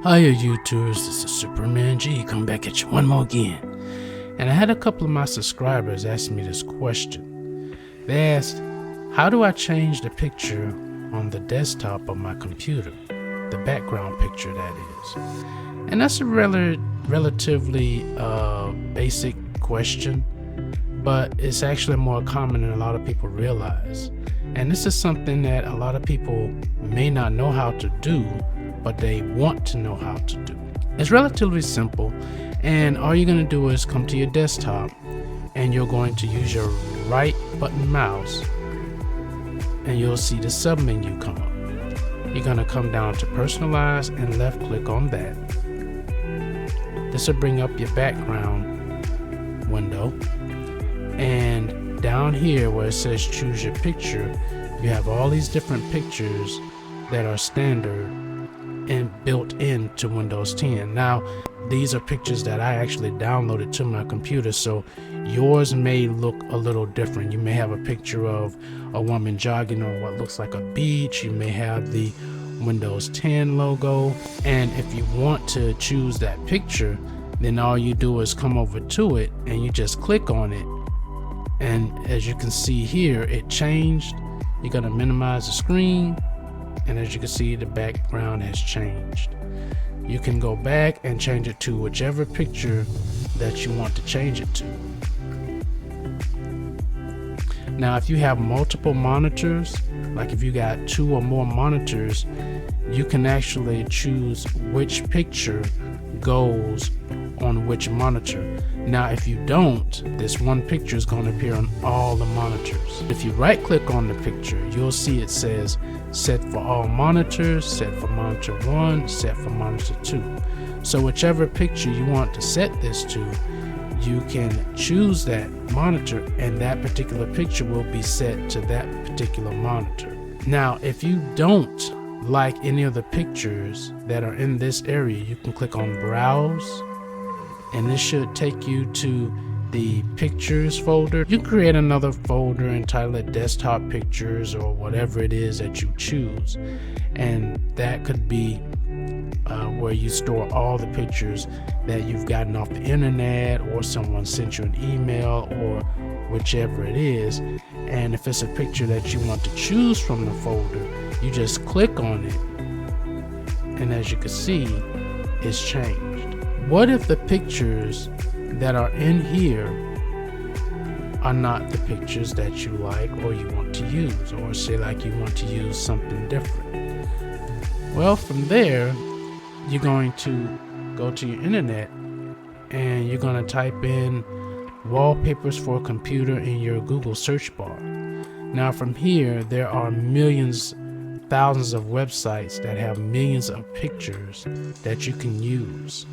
Hiya YouTubers, this is Superman G, come back at you one more again. And I had a couple of my subscribers ask me this question. They asked, how do I change the picture on the desktop of my computer? The background picture, that is. And that's a relatively basic question, but it's actually more common than a lot of people realize. And this is something that a lot of people may not know how to do, but they want to know how to do. It's relatively simple, and all you're going to do is come to your desktop and you're going to use your right button mouse and you'll see the sub menu come up. You're going to come down to personalize and left click on that. This will bring up your background window, and down here where it says choose your picture, you have all these different pictures that are standard and built into Windows 10. Now, these are pictures that I actually downloaded to my computer, so yours may look a little different. You may have a picture of a woman jogging on what looks like a beach. You may have the Windows 10 logo, and if you want to choose that picture, then all you do is come over to it and you just click on it, and as you can see here, it changed. You're going to minimize the screen, and as you can see, the background has changed. You can go back and change it to whichever picture that you want to change it to. Now, if you have multiple monitors, like if you got 2 or more monitors, you can actually choose which picture goes on which monitor. Now, if you don't, this one picture is going to appear on all the monitors. If you right click on the picture, you'll see it says set for all monitors, set for monitor 1, set for monitor 2. So whichever picture you want to set this to, you can choose that monitor, and that particular picture will be set to that particular monitor. Now, if you don't like any of the pictures that are in this area, you can click on browse, and this should take you to the pictures folder. You create another folder, entitle it desktop pictures or whatever it is that you choose, and that could be where you store all the pictures that you've gotten off the internet, or someone sent you an email, or whichever it is. And if it's a picture that you want to choose from the folder, you just click on it, and as you can see, it's changed. What if the pictures that are in here are not the pictures that you like or you want to use, or say like you want to use something different? Well, from there, you're going to go to your internet and you're going to type in wallpapers for computer in your Google search bar. Now from here, there are millions, thousands of websites that have millions of pictures that you can use.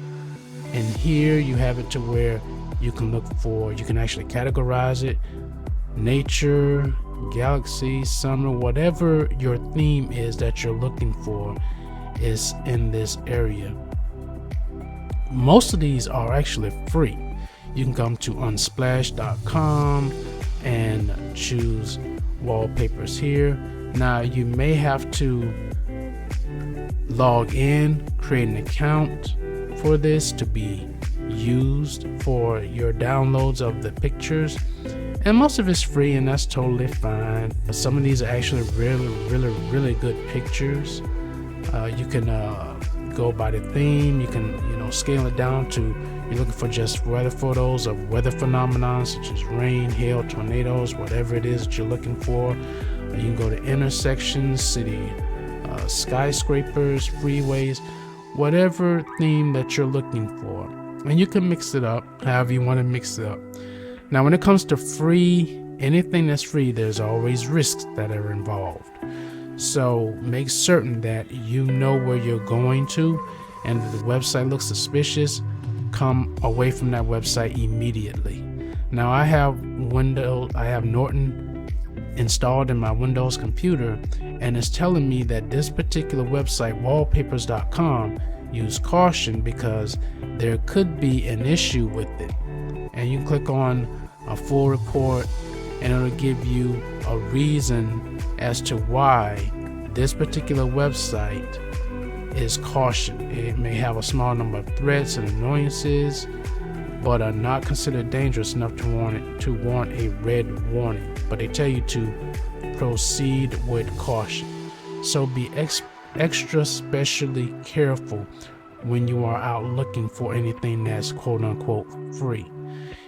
And here you have it to where you can look for, you can actually categorize it, nature, galaxy, summer, whatever your theme is that you're looking for is in this area. Most of these are actually free. You can come to unsplash.com and choose wallpapers here. Now you may have to log in, create an account for this to be used for your downloads of the pictures, and most of it's free, and that's totally fine. Some of these are actually really good pictures. You can go by the theme. You can scale it down to, you're looking for just weather photos of weather phenomena such as rain, hail, tornadoes, whatever it is that you're looking for. You can go to intersections, city, skyscrapers, freeways, whatever theme that you're looking for, and you can mix it up however you want to mix it up. Now, when it comes to free, anything that's free, there's always risks that are involved. So make certain that you know where you're going to, and if the website looks suspicious, come away from that website immediately. Now I have Norton installed in my Windows computer, and it's telling me that this particular website, wallpapers.com, use caution because there could be an issue with it. And you click on a full report, and it'll give you a reason as to why this particular website is caution. It may have a small number of threats and annoyances, but are not considered dangerous enough to warrant a red warning. But they tell you to proceed with caution. So be extra specially careful when you are out looking for anything that's quote unquote free.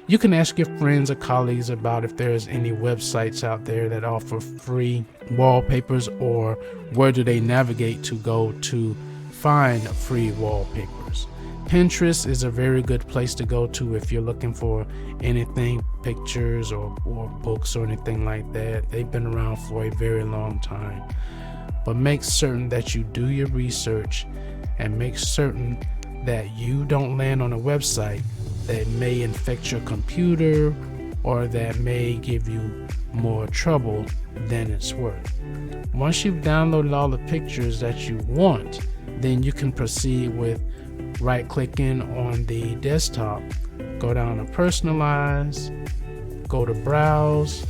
You can ask your friends or colleagues about if there's any websites out there that offer free wallpapers, or where do they navigate to go to find free wallpapers. Pinterest is a very good place to go to if you're looking for anything, pictures or books or anything like that. They've been around for a very long time. But make certain that you do your research and make certain that you don't land on a website that may infect your computer or that may give you more trouble than it's worth. Once you've downloaded all the pictures that you want, then you can proceed with right-clicking on the desktop, go down to personalize, go to browse,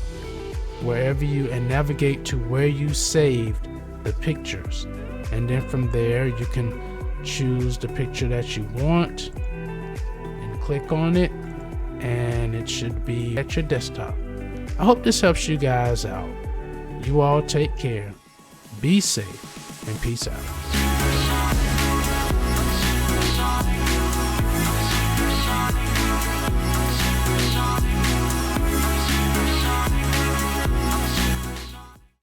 wherever and navigate to where you saved the pictures. And then from there you can choose the picture that you want and click on it, and it should be at your desktop. I hope this helps you guys out. You all take care, be safe, and peace out.